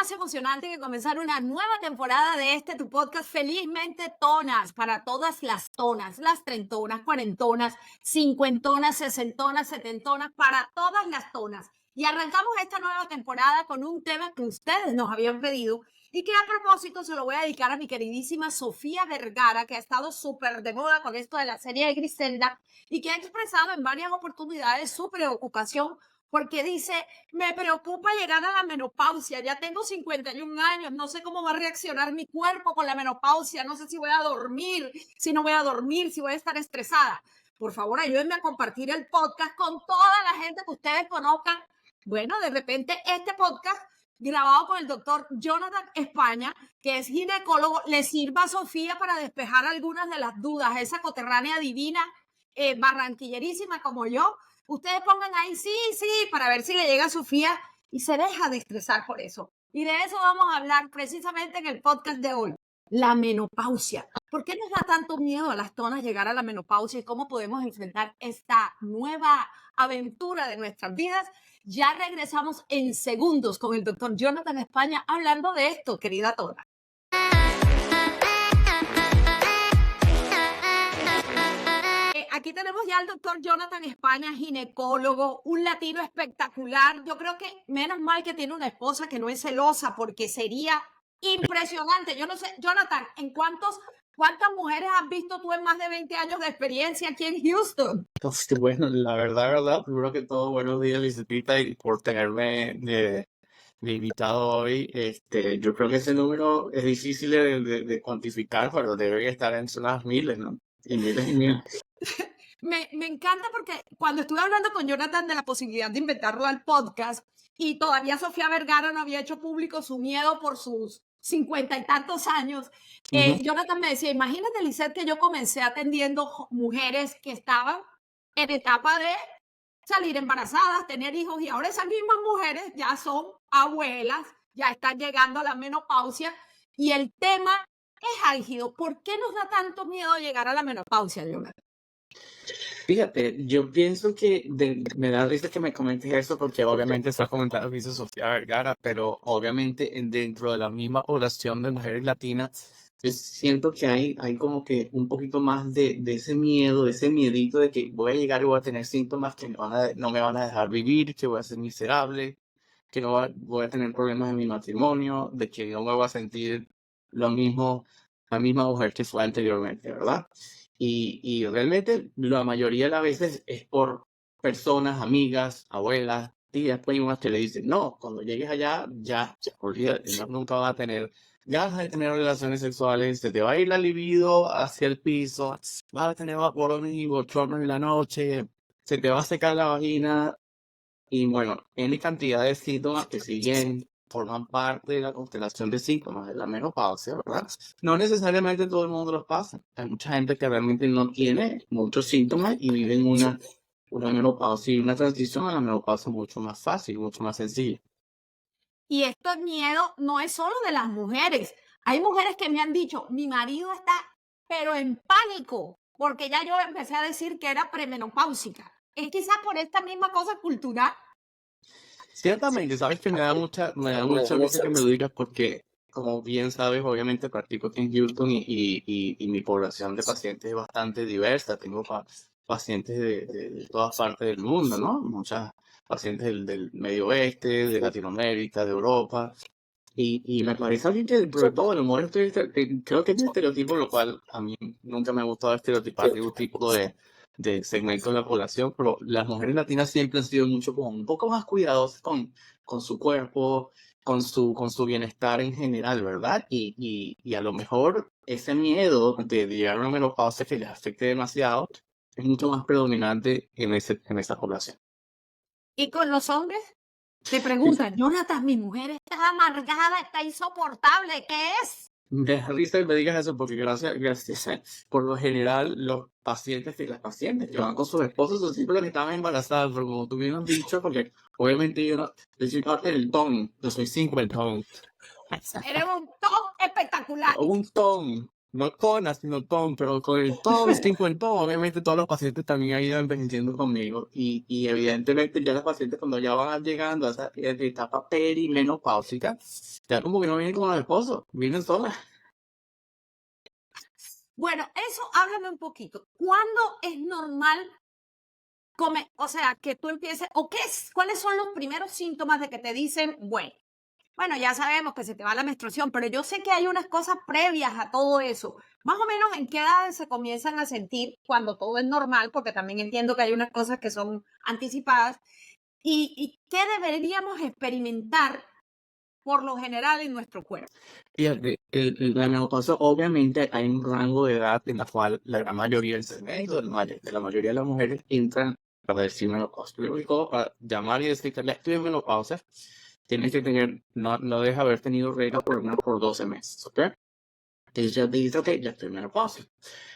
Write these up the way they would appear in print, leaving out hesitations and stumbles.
más emocionante que comenzar una nueva temporada de tu podcast Felizmente Tonas, para todas las tonas, las trentonas, cuarentonas, cincuentonas, sesentonas, setentonas, para todas las tonas. Y arrancamos esta nueva temporada con un tema que ustedes nos habían pedido y que a propósito se lo voy a dedicar a mi queridísima Sofía Vergara, que ha estado súper de moda con esto de la serie de Griselda y que ha expresado en varias oportunidades su preocupación porque dice: me preocupa llegar a la menopausia, ya tengo 51 años, no sé cómo va a reaccionar mi cuerpo con la menopausia, no sé si voy a dormir, si no voy a dormir, si voy a estar estresada. Por favor, ayúdenme a compartir el podcast con toda la gente que ustedes conozcan. Bueno, de repente este podcast grabado con el doctor Jonathan España, que es ginecólogo, le sirva a Sofía para despejar algunas de las dudas, esa coterránea divina, barranquillerísima como yo. Ustedes pongan ahí sí, para ver si le llega a Sofía y se deja de estresar por eso. Y de eso vamos a hablar precisamente en el podcast de hoy, la menopausia. ¿Por qué nos da tanto miedo a las tonas llegar a la menopausia y cómo podemos enfrentar esta nueva aventura de nuestras vidas? Ya regresamos en segundos con el doctor Jonathan España hablando de esto, querida tona. Aquí tenemos ya al doctor Jonathan España, ginecólogo, un latino espectacular. Yo creo que menos mal que tiene una esposa que no es celosa, porque sería impresionante. Yo no sé, Jonathan, ¿cuántas mujeres has visto tú en más de 20 años de experiencia aquí en Houston? Bueno, la verdad, primero que todo, buenos días, Lisepita, y por tenerme de invitado hoy. Yo creo que ese número es difícil de cuantificar, pero debe estar en unas miles, ¿no? Y miles y miles. Me encanta porque cuando estuve hablando con Jonathan de la posibilidad de inventarlo al podcast y todavía Sofía Vergara no había hecho público su miedo por sus 50 y tantos años, Jonathan me decía: imagínate, Lisette, que yo comencé atendiendo mujeres que estaban en etapa de salir embarazadas, tener hijos, y ahora esas mismas mujeres ya son abuelas, ya están llegando a la menopausia y el tema es álgido. ¿Por qué nos da tanto miedo llegar a la menopausia, Jonathan? Fíjate, yo pienso que me da risa que me comentes eso porque obviamente estás comentando que hizo Sofía Vergara, pero obviamente dentro de la misma población de mujeres latinas, yo siento que hay como que un poquito más de ese miedo, de ese miedito de que voy a llegar y voy a tener síntomas que no me van a dejar vivir, que voy a ser miserable, que voy a tener problemas en mi matrimonio, de que no me voy a sentir lo mismo, la misma mujer que fue anteriormente, ¿verdad? Y realmente la mayoría de las veces es por personas, amigas, abuelas, tías, primas que le dicen: no, cuando llegues allá, ya, olvídate, nunca vas a tener ganas de tener relaciones sexuales, se te va a ir la libido hacia el piso, vas a tener vaporones y bochornos en la noche, se te va a secar la vagina. Y bueno, N cantidad de síntomas que siguen forman parte de la constelación de síntomas de la menopausia, ¿verdad? No necesariamente todo el mundo los pasa. Hay mucha gente que realmente no tiene muchos síntomas y vive en una menopausia y una transición a la menopausia mucho más fácil, mucho más sencilla. Y esto miedo no es solo de las mujeres. Hay mujeres que me han dicho: mi marido está pero en pánico, porque ya yo empecé a decir que era premenopáusica. Es quizás por esta misma cosa cultural. Ciertamente, sabes que me da mucha risa que me lo digas porque, como bien sabes, obviamente practico aquí en Houston y mi población de pacientes es bastante diversa. Tengo pacientes de todas partes del mundo, ¿no? Muchas pacientes del Medio Oeste, de Latinoamérica, de Europa. Y me parece a mí que, sobre todo, el humor creo que es un estereotipo, lo cual a mí nunca me ha gustado estereotipar de un tipo de segmento de la población, pero las mujeres latinas siempre han sido mucho como un poco más cuidadosas con su cuerpo, con su bienestar en general, ¿verdad? Y a lo mejor ese miedo de llegar a una menopausia que les afecte demasiado es mucho más predominante en esa población. Y con los hombres te preguntan: Jonathan, mi mujer está amargada, está insoportable, ¿qué es? Me da risa que me digas eso porque gracias, por lo general los pacientes y las pacientes que van con sus esposos son siempre las que estaban embarazadas, pero como tú bien has dicho, porque obviamente yo soy parte del ton, yo soy cincuentón. Eres un top espectacular. Un ton. no con, sino con, pero con el todo, el 50, obviamente todos los pacientes también han ido envejeciendo conmigo y evidentemente ya los pacientes cuando ya van llegando a esa etapa perimenopáusica, ya como que no vienen con el esposo, vienen solas. Bueno, eso háblame un poquito. ¿Cuándo es normal o sea, que tú empieces, o cuáles son los primeros síntomas de que te dicen, bueno, ya sabemos que se te va la menstruación, pero yo sé que hay unas cosas previas a todo eso. Más o menos en qué edades se comienzan a sentir cuando todo es normal, porque también entiendo que hay unas cosas que son anticipadas. ¿Y qué deberíamos experimentar por lo general en nuestro cuerpo? Fíjate, la menopausia obviamente hay un rango de edad en la cual la gran mayoría del segmento de la mayoría de las mujeres entran para decir menopausia. Lo único para llamar y decir que estoy en menopausia, tienes que tener, no deja haber tenido regla por lo menos por 12 meses, ¿ok? Entonces ya te dice, ok, ya estoy en menopausia.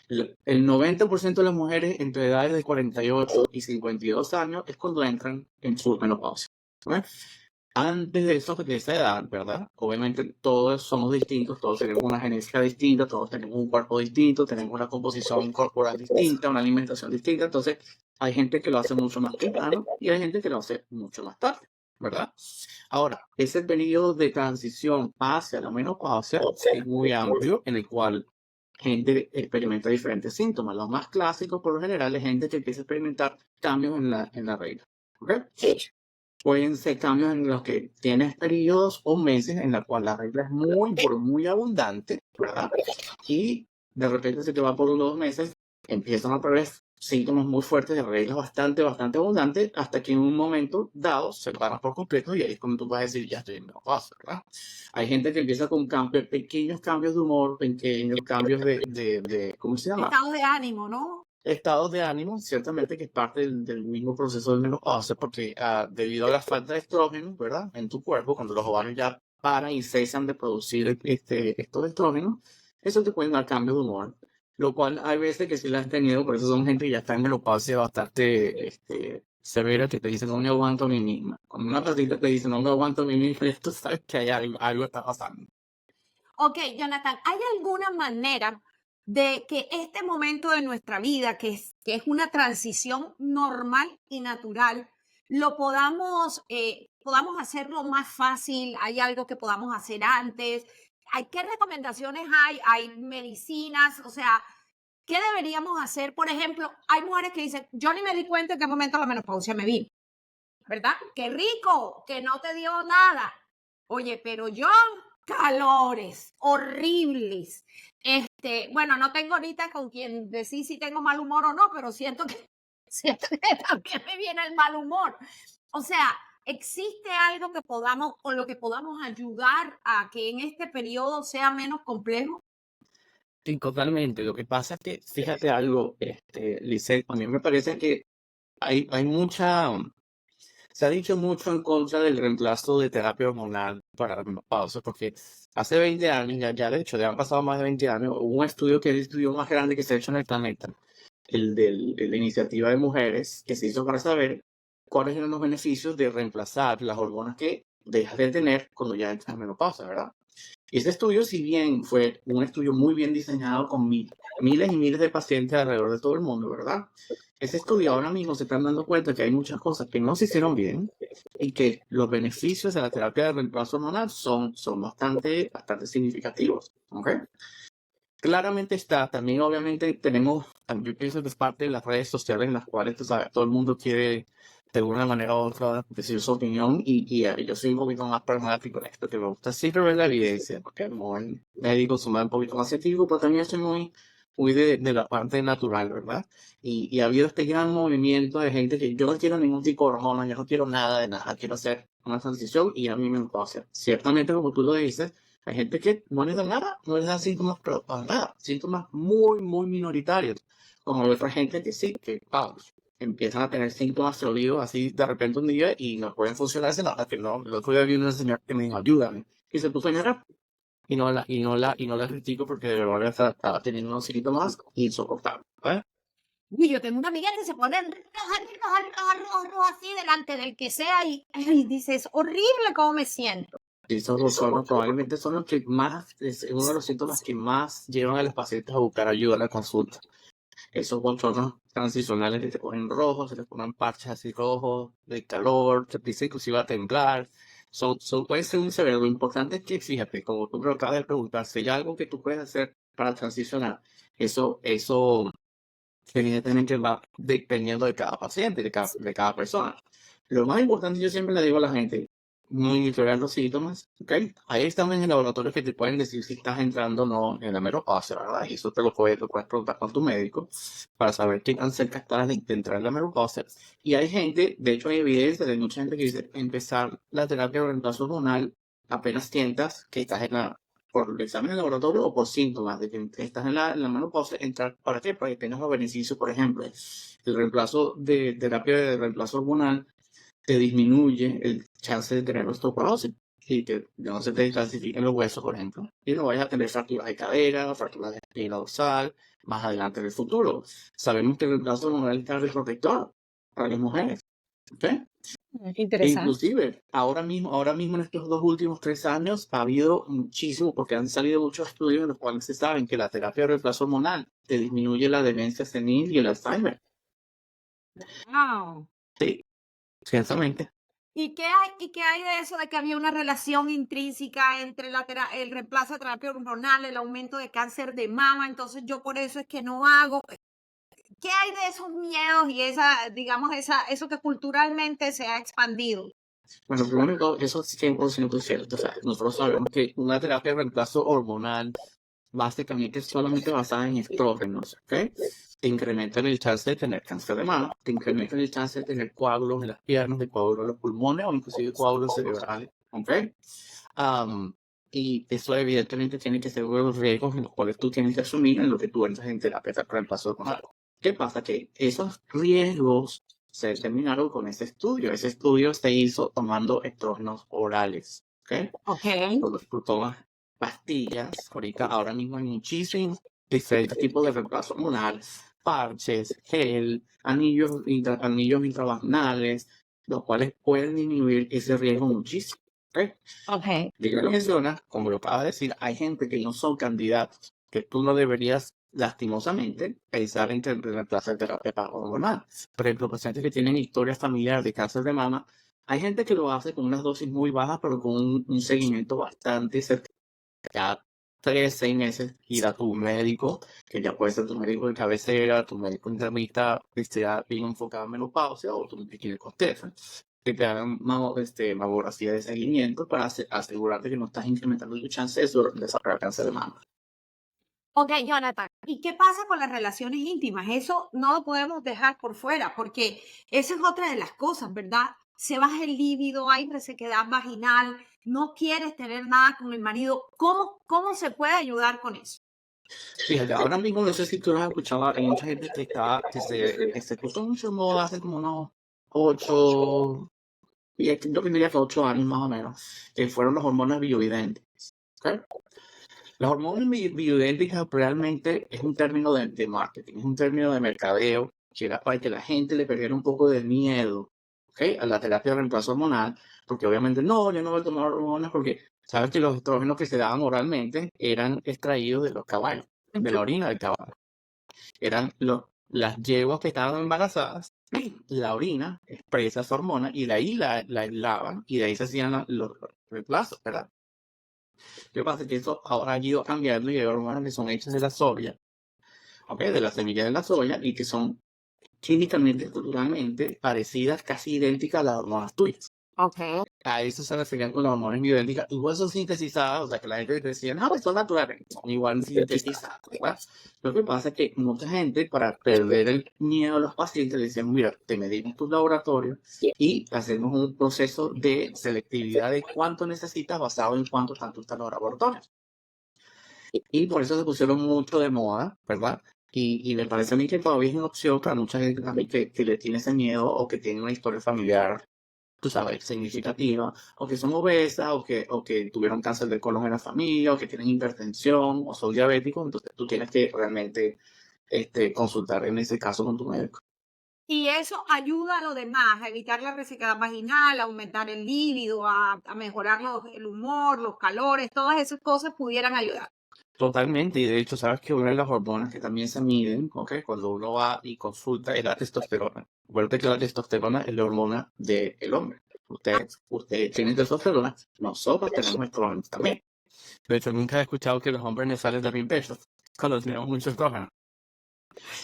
El 90% de las mujeres entre edades de 48 y 52 años es cuando entran en su menopausia. ¿Ok? Antes de eso, de esa edad, ¿verdad? Obviamente todos somos distintos, todos tenemos una genética distinta, todos tenemos un cuerpo distinto, tenemos una composición corporal distinta, una alimentación distinta. Entonces, hay gente que lo hace mucho más temprano y hay gente que lo hace mucho más tarde, ¿verdad? Ahora, ese periodo de transición hacia la menopausia es muy amplio, en el cual gente experimenta diferentes síntomas. Los más clásicos, por lo general, es gente que empieza a experimentar cambios en la regla. ¿Ok? Pueden ser cambios en los que tienes periodos o meses en la cual la regla es muy, pero muy abundante, ¿verdad? Y de repente se te va por unos meses, empiezan a aparecer síntomas muy fuertes de reglas bastante abundantes, hasta que en un momento dado se paran por completo y ahí es cuando tú vas a decir, ya estoy en menopausia, ¿verdad? Hay gente que empieza con cambios, pequeños cambios de humor, pequeños cambios ¿cómo se llama? Estado de ánimo, ¿no? Estados de ánimo, ciertamente que es parte del mismo proceso de menopausia, porque debido a la falta de estrógeno, ¿verdad? En tu cuerpo, cuando los ovarios ya paran y cesan de producir estos estrógenos, eso te puede dar cambios de humor, lo cual hay veces que sí las han tenido, por eso son gente que ya está en menopausia bastante severa, que te dicen, no me aguanto a mí misma. Cuando una persona te dice, no me aguanto a mí misma, tú sabes que hay algo está pasando. Ok, Jonathan, ¿hay alguna manera de que este momento de nuestra vida, que es una transición normal y natural, lo podamos hacerlo más fácil? ¿Hay algo que podamos hacer antes? ¿Qué recomendaciones hay? ¿Hay medicinas? O sea, ¿qué deberíamos hacer? Por ejemplo, hay mujeres que dicen, yo ni me di cuenta en qué momento la menopausia me vino, ¿verdad? ¡Qué rico! Que no te dio nada. Oye, pero yo, calores horribles. Bueno, no tengo ahorita con quien decir si tengo mal humor o no, pero siento que, siento que también me viene el mal humor. O sea, ¿existe algo que podamos, con lo que podamos ayudar a que en este periodo sea menos complejo? Sí, totalmente. Lo que pasa es que, fíjate algo, Lisette, a mí me parece que hay mucha, se ha dicho mucho en contra del reemplazo de terapia hormonal para la menopausia, porque hace 20 años, ya de hecho, ya han pasado más de 20 años, hubo un estudio que es el estudio más grande que se ha hecho en el planeta, de la iniciativa de mujeres, que se hizo para saber cuáles eran los beneficios de reemplazar las hormonas que dejas de tener cuando ya entras en menopausia, ¿verdad? Y ese estudio, si bien fue un estudio muy bien diseñado con miles y miles de pacientes alrededor de todo el mundo, ¿verdad? Ese estudio ahora mismo se están dando cuenta que hay muchas cosas que no se hicieron bien y que los beneficios de la terapia de reemplazo hormonal son bastante significativos. ¿Ok? Claramente está, también obviamente tenemos, yo pienso que es parte de las redes sociales en las cuales, tú sabes, todo el mundo quiere de una manera u otra decir su opinión y yo soy un poquito más pragmático en esto, que me gusta siempre ver la evidencia, porque como el médico soy un poquito más científico, pero también soy muy de la parte natural, ¿verdad? Y ha habido este gran movimiento de gente que yo no quiero ningún tipo de hormona, yo no quiero nada de nada, quiero hacer una transición y a mí me pasa. Ciertamente, como tú lo dices, hay gente que no les da nada, no les da síntomas, pero para nada, síntomas muy minoritarios. Como hay otra gente que sí, que empiezan a tener síntomas sólidos así de repente un día y no pueden funcionar sin nada, que no. El otro día vi una señora que me dijo, ayúdame, y se puso a llorar. Y no la critico porque de verdad estaba teniendo unos síntomas insoportables. ¿Eh? Uy, yo tengo una amiga que se pone roja, así delante del que sea y ay, dice, es horrible cómo me siento. Y esos bochornos probablemente son los que más, es uno de los síntomas que más llevan a los pacientes a buscar ayuda en la consulta. Esos bochornos transicionales que te ponen rojos, se te ponen parches así rojos, de calor, te empieza inclusive a temblar. Puede ser un severo. Lo importante es que, fíjate, como tú me lo acabas de preguntar, si hay algo que tú puedes hacer para transicionar, eso evidentemente va dependiendo de cada paciente, de cada persona. Lo más importante, yo siempre le digo a la gente, monitorear los síntomas, ¿ok? Ahí están en el laboratorio que te pueden decir si estás entrando o no en la menopausia, ¿verdad? Y eso te lo puedes preguntar con tu médico para saber qué tan cerca estás de entrar en la menopausia. Y hay gente, de hecho hay evidencia de mucha gente que dice, empezar la terapia de reemplazo hormonal apenas sientas que estás por el examen de laboratorio o por síntomas de que estás en la menopausia, entrar, ¿para qué? Para que tengas los beneficios, por ejemplo, el reemplazo de terapia de reemplazo hormonal te disminuye el chance de tener osteoporosis y que no se te calcifiquen los huesos, por ejemplo, y no vayas a tener fracturas de cadera, fracturas de espina dorsal, más adelante en el futuro. Sabemos que el reemplazo hormonal es cardioprotector para las mujeres, ¿ok? E Interesante. inclusive, ahora mismo en estos 2 últimos 3 años ha habido muchísimo, porque han salido muchos estudios en los cuales se saben que la terapia de reemplazo hormonal te disminuye la demencia senil y el Alzheimer. Wow. Sí, ciertamente. ¿Y qué hay de eso de que había una relación intrínseca entre el reemplazo de terapia hormonal, el aumento de cáncer de mama? Entonces yo por eso es que no hago. ¿Qué hay de esos miedos y digamos, eso que culturalmente se ha expandido? Bueno, primero que todo, eso es 100% cierto. O sea, nosotros sabemos que una terapia de reemplazo hormonal básicamente es solamente basada en estrógenos, ¿ok? Te incrementan el chance de tener cáncer de mama, te incrementan el chance de tener coágulos en las piernas, de coágulos en los pulmones o inclusive coágulos cerebrales, ¿ok? Am, y eso evidentemente tiene que ser uno de los riesgos en los cuales tú tienes que asumir en lo que tú entras en terapia de reemplazo hormonal. ¿Qué pasa? Que esos riesgos se determinaron con ese estudio. Ese estudio se hizo tomando estrógenos orales, ¿ok? Ok. Cuando tú tomas pastillas, ahora mismo hay muchísimos diferentes tipos de reemplazo hormonal, parches, gel, anillos intravaginales, los cuales pueden disminuir ese riesgo muchísimo, ¿ok? Ok. Digo, lo menciona, como lo acaba de decir, hay gente que no son candidatos, que tú no deberías lastimosamente pensar en reemplazar terapia hormonal. Por ejemplo, pacientes que tienen historia familiar de cáncer de mama, hay gente que lo hace con unas dosis muy bajas, pero con un seguimiento bastante cercano. Cada 3, 6 meses ir a tu médico, que ya puede ser tu médico de cabecera, tu médico internista, que esté bien enfocado en menopausia, o tu ginecólogo, que te hagan mamografía de seguimiento para asegurarte que no estás incrementando tu chance de desarrollar cáncer de mama. Ok, Jonathan, ¿y qué pasa con las relaciones íntimas? Eso no lo podemos dejar por fuera, porque esa es otra de las cosas, ¿verdad? Se baja el líbido, hay resequedad vaginal, no quieres tener nada con el marido. ¿Cómo se puede ayudar con eso? Fíjate, ahora mismo no sé si tú lo has escuchado, hay mucha gente que se puso mucho en moda hace como unos 8, yo diría que 8 años más o menos, que fueron los hormonas bioidénticos. ¿Ok? Las hormonas bioidénticas realmente es un término de marketing, es un término de mercadeo, que era para que la gente le perdiera un poco de miedo, ¿ok? A la terapia de reemplazo hormonal, porque obviamente no, yo no voy a tomar hormonas porque sabes que los estrógenos que se daban oralmente eran extraídos de los caballos, de la orina del caballo. Eran las yeguas que estaban embarazadas, la orina expresa esa hormona y de ahí la aislaban y de ahí se hacían los reemplazos, ¿verdad? ¿Qué pasa? Que eso ahora ha ido cambiando y hay hormonas que son hechas de la soya, ¿ok? De la semilla de la soya y que son químicamente, culturalmente parecidas, casi idénticas a las hormonas tuyas. Ok. A eso se referían con las hormonas bioidénticas. Igual son sintetizadas, o sea que la gente decía, no, pues son naturales. Son igual sintetizadas, ¿verdad? Lo que pasa es que mucha gente, para perder el miedo a los pacientes, le decían, mira, te medimos tus laboratorios y hacemos un proceso de selectividad de cuánto necesitas basado en cuánto están tus laboratorios. Y por eso se pusieron mucho de moda, ¿verdad? Y me parece a mí que todavía es una opción para mucha gente también que le tiene ese miedo o que tiene una historia familiar, tú sabes, significativa, o que son obesas, o que tuvieron cáncer de colon en la familia, o que tienen hipertensión, o son diabéticos, entonces tú tienes que realmente consultar en ese caso con tu médico. Y eso ayuda a lo demás, a evitar la resequedad vaginal, a aumentar el líbido, a mejorar el humor, los calores, todas esas cosas pudieran ayudar. Totalmente, y de hecho, sabes que una de las hormonas que también se miden, ¿ok? Cuando uno va y consulta es la testosterona. Recuerda que la testosterona es la hormona del hombre. Ustedes tienen testosterona, nosotros tenemos estrógenos también. De hecho, nunca he escuchado que los hombres les salen de pechos cuando tenemos mucho estrógeno.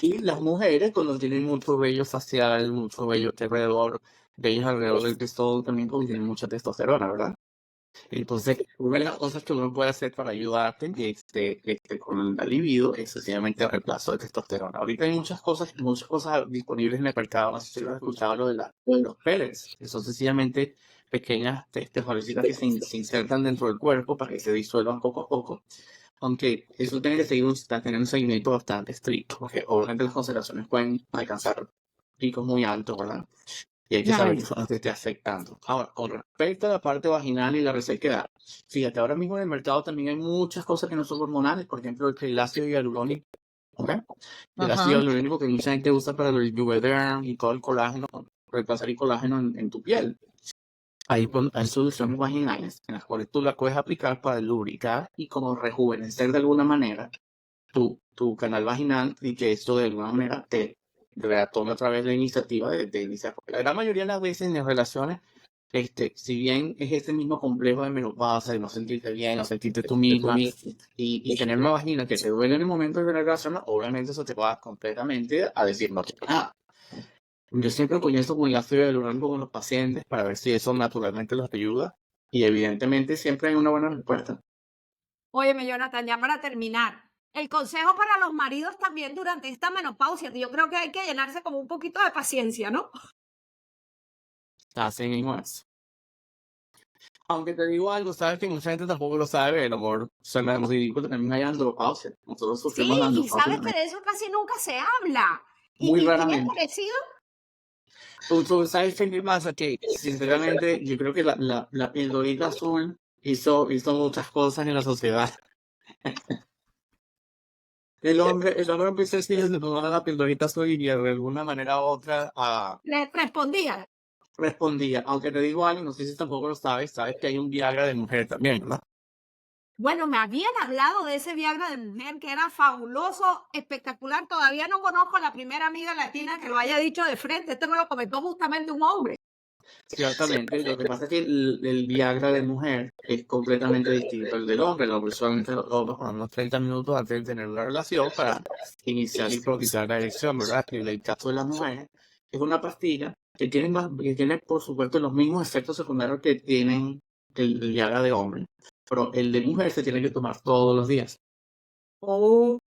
Y las mujeres, cuando tienen mucho vello facial, mucho vello alrededor del pezón, también contienen mucha testosterona, ¿verdad? Entonces, una de las cosas que uno puede hacer para ayudarte con la libido es sencillamente el reemplazo de testosterona. Ahorita hay muchas cosas disponibles en el mercado. No sé si lo has escuchado, de los pellets, que son sencillamente pequeñas florecitas que se insertan dentro del cuerpo para que se disuelvan poco a poco. Aunque eso tiene que tener un seguimiento bastante estricto, porque obviamente las concentraciones pueden alcanzar picos muy altos, ¿verdad? Y hay que saber que eso no te esté afectando. Ahora, con respecto a la parte vaginal y la resequedad, fíjate, ahora mismo en el mercado también hay muchas cosas que no son hormonales, por ejemplo, el ácido hialurónico, ¿ok? El Ajá. ácido hialurónico que mucha gente usa para el Juvederm y todo el colágeno, reemplazar el colágeno en tu piel. Hay soluciones vaginales en las cuales tú la puedes aplicar para lubricar y como rejuvenecer de alguna manera tu canal vaginal y que esto de alguna manera te tome otra vez la iniciativa de iniciar. Porque la gran mayoría de las veces en las relaciones, si bien es ese mismo complejo de menopausa, de no sentirte bien, no sentirte tú misma y tener una vagina que te duele en el momento de la relación, obviamente eso te va completamente a decir no quiero nada. Yo siempre comienzo con el ácido hialurónico con los pacientes para ver si eso naturalmente los ayuda y evidentemente siempre hay una buena respuesta. Óyeme, Jonathan, ya para terminar, el consejo para los maridos también durante esta menopausia, yo creo que hay que llenarse como un poquito de paciencia, ¿no? Así mismo es. Aunque te digo algo, sabes que mucha gente tampoco lo sabe, el amor suena ridículo, también hay andropausia. Nosotros Sí, sufrimos la y andropausia sabes que también, de eso casi nunca se habla. muy ¿Y me ha raramente. parecido? Tú sabes qué pasa, que sinceramente yo creo que la pildorita azul hizo muchas cosas en la sociedad. El hombre empezó a decir de tomar la pildorita azul y de alguna manera u otra Le respondía. respondía. Aunque te digo algo, no sé si tampoco lo sabes que hay un Viagra de mujer también, ¿verdad? Bueno, me habían hablado de ese Viagra de mujer que era fabuloso, espectacular. Todavía no conozco a la primera amiga latina que lo haya dicho de frente. Esto me lo comentó justamente un hombre. Ciertamente, lo que pasa es que el Viagra de mujer es completamente distinto al del hombre. El hombre solamente lo toma por unos 30 minutos antes de tener una relación para iniciar y propiciar la erección, ¿verdad? En el caso de las mujeres, es una pastilla que tiene, por supuesto, los mismos efectos secundarios que tienen el Viagra de hombre. Pero el de mujer se tiene que tomar todos los días. Oh,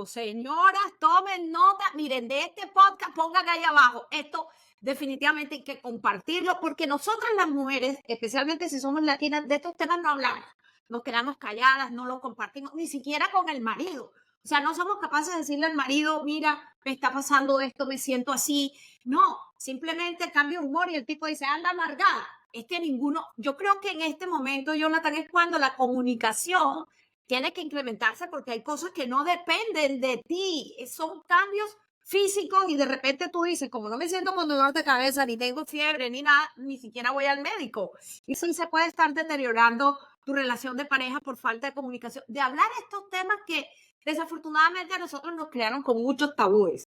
señoras, tomen nota. Miren, de este podcast, pongan ahí abajo. Esto definitivamente hay que compartirlo porque nosotras las mujeres, especialmente si somos latinas, de estos temas no hablamos. Nos quedamos calladas, no lo compartimos, ni siquiera con el marido. O sea, no somos capaces de decirle al marido, mira, me está pasando esto, me siento así. No, simplemente cambia humor y el tipo dice, anda amargada. Es que ninguno, yo creo que en este momento, Jonathan, es cuando la comunicación tiene que incrementarse porque hay cosas que no dependen de ti, son cambios físicos y de repente tú dices, como no me siento con dolor de cabeza, ni tengo fiebre, ni nada, ni siquiera voy al médico. Y sí se puede estar deteriorando tu relación de pareja por falta de comunicación, de hablar estos temas que desafortunadamente a nosotros nos crearon con muchos tabúes.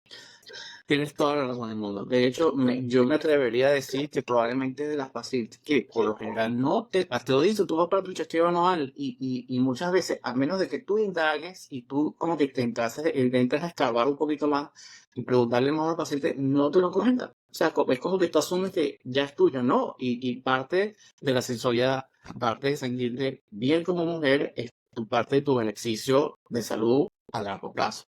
Tienes toda la razón del mundo. De hecho, yo me atrevería a decir que probablemente de las pacientes que por lo general no te lo dice, tú vas para tu chequeo anual y muchas veces, a menos de que tú indagues y tú como que te intentas escarbar un poquito más y preguntarle más al paciente, no te lo comentan. O sea, es como que tú asumes que ya es tuyo, ¿no? Y parte de la sexualidad, parte de sentirte bien como mujer, es parte de tu beneficio de salud a largo plazo.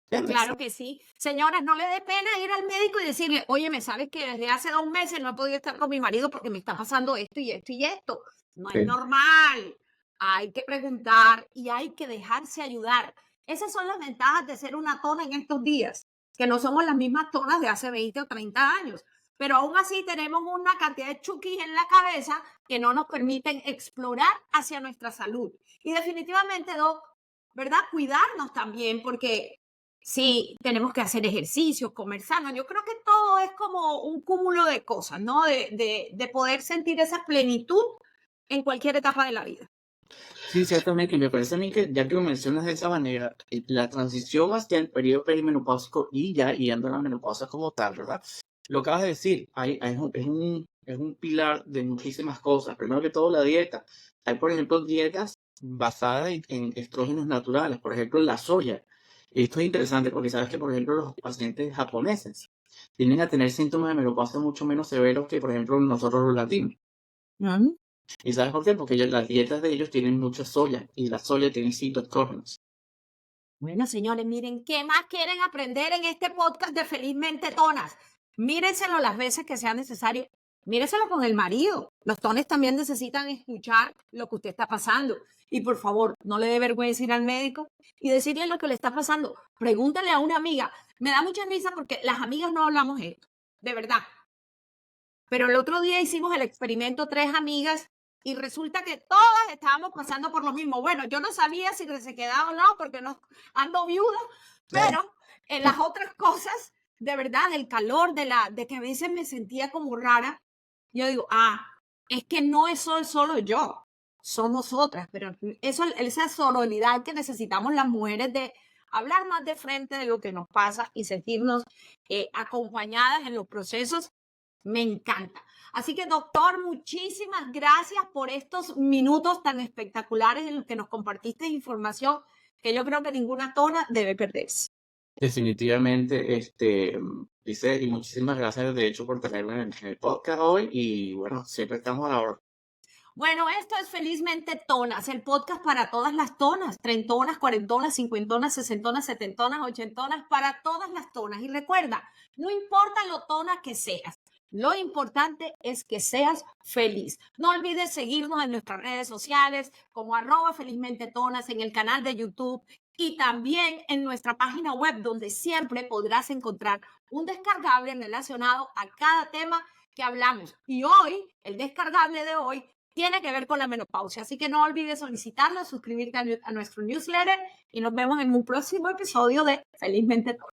¿Entiendes? Claro que sí. Señoras, no le dé pena ir al médico y decirle, oye, me sabes que desde hace 2 meses no he podido estar con mi marido porque me está pasando esto y esto y esto. No es Sí. normal. Hay que preguntar y hay que dejarse ayudar. Esas son las ventajas de ser una tona en estos días, que no somos las mismas tonas de hace 20 o 30 años. Pero aún así tenemos una cantidad de chukis en la cabeza que no nos permiten explorar hacia nuestra salud. Y definitivamente, Doc, ¿verdad? Cuidarnos también, porque Sí, tenemos que hacer ejercicios, comer sano. Yo creo que todo es como un cúmulo de cosas, ¿no? De poder sentir esa plenitud en cualquier etapa de la vida. Sí, ciertamente, y me parece a mí que ya que lo mencionas de esa manera, la transición hacia el periodo perimenopáusico y ya yendo a la menopausia como tal, ¿verdad? Lo acabas de decir, es un pilar de muchísimas cosas. Primero que todo, la dieta. Hay, por ejemplo, dietas basadas en estrógenos naturales, por ejemplo, la soya. Y esto es interesante porque sabes que, por ejemplo, los pacientes japoneses tienden a tener síntomas de menopausia mucho menos severos que, por ejemplo, nosotros los latinos. Ujú. ¿Y sabes por qué? Porque las dietas de ellos tienen mucha soya y la soya tiene fitoestrógenos. Bueno, señores, miren, ¿qué más quieren aprender en este podcast de Felizmente Tonas? Mírenselo las veces que sea necesario. Mírenselo con el marido. Los tones también necesitan escuchar lo que usted está pasando. Y por favor, no le dé vergüenza ir al médico y decirle lo que le está pasando. Pregúntale a una amiga. Me da mucha risa porque las amigas no hablamos esto, de verdad. Pero el otro día hicimos el experimento 3 amigas y resulta que todas estábamos pasando por lo mismo. Bueno, yo no sabía si se quedaba o no porque no ando viuda, pero en las otras cosas, de verdad, el calor de que a veces me sentía como rara, yo digo, es que no es solo yo, somos otras, pero esa sororidad que necesitamos las mujeres de hablar más de frente de lo que nos pasa y sentirnos acompañadas en los procesos me encanta. Así que, doctor, muchísimas gracias por estos minutos tan espectaculares en los que nos compartiste información que yo creo que ninguna tona debe perderse. Definitivamente, dice, y muchísimas gracias de hecho por tenerme en el podcast hoy y bueno, siempre estamos a la hora. Bueno, esto es Felizmente Tonas, el podcast para todas las tonas, trentonas, cuarentonas, cincuentonas, sesentonas, setentonas, ochentonas, para todas las tonas. Y recuerda, no importa lo tona que seas, lo importante es que seas feliz. No olvides seguirnos en nuestras redes sociales como @felizmentetonas, en el canal de YouTube y también en nuestra página web donde siempre podrás encontrar un descargable relacionado a cada tema que hablamos. Y hoy, el descargable de hoy tiene que ver con la menopausia. Así que no olvides solicitarlo, suscribirte a nuestro newsletter y nos vemos en un próximo episodio de Felizmente Tonas.